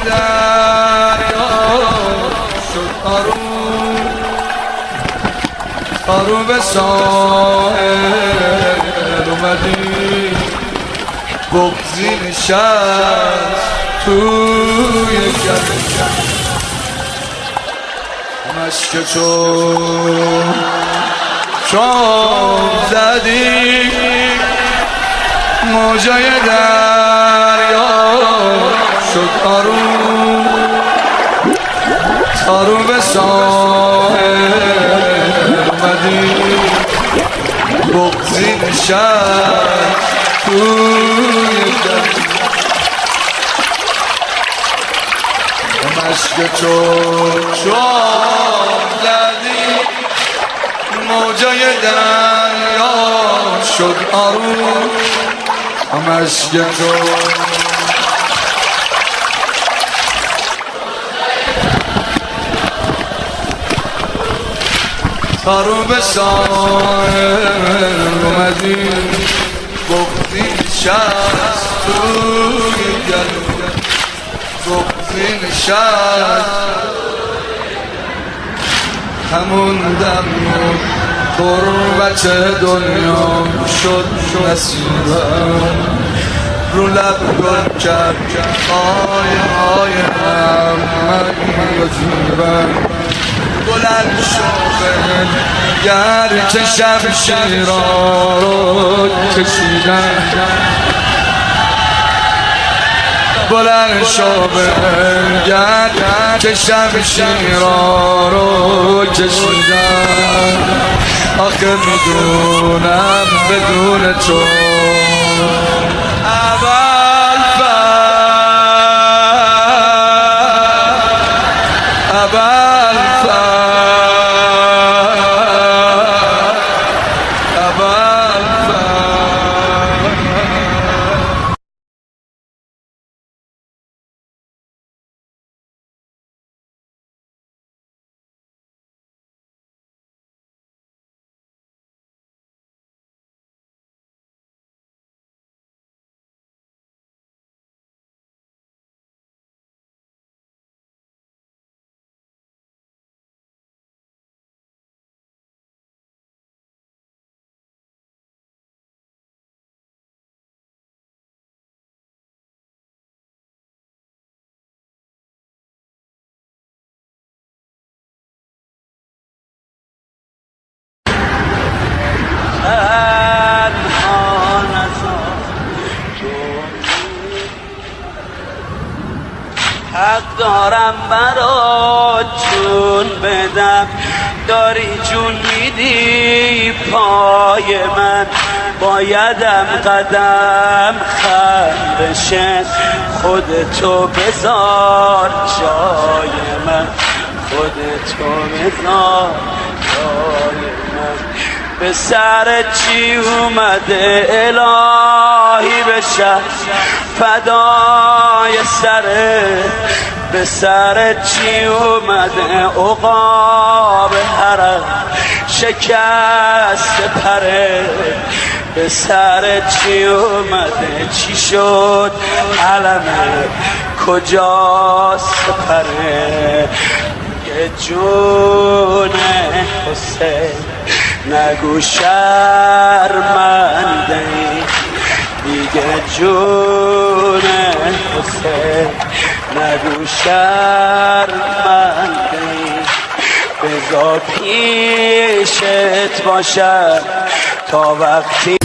دریا شد آرو به ساحل اومدی بغضی نشست توی گلو مشک چون زدی موجای دریا شد آرو به ساحل اومدی بغضی نشست توی گلو مشک چون زدی موجای دریا شد آرو مشک تارو به ساحل اومدی بغضی نشست توی گلو بغضی نشست همون دم غربت دنیا شد نصیبم رو لب گل کرد آی محمد و جیبم بلند شو بهم گر که شمشیرا رو کشیدم بلند شو بهم گر که شمشیرا رو کشیدم آخه میدونم بدون تو حق دارم برات جون بدم داری جون میدی پای من بایدم قدم خم بشه خودتو بذار جای من خودتو بذار جای من به سر چی اومده الهی بشه فدای سره به سر چی اومده عقاب حرم شکست پره به سر چی اومده چی شد علمه کجاست پره یه جون حسین نگو شرمنده دیگه جون حسین نگو شرمنده بذار پیشت باشم تا وقتی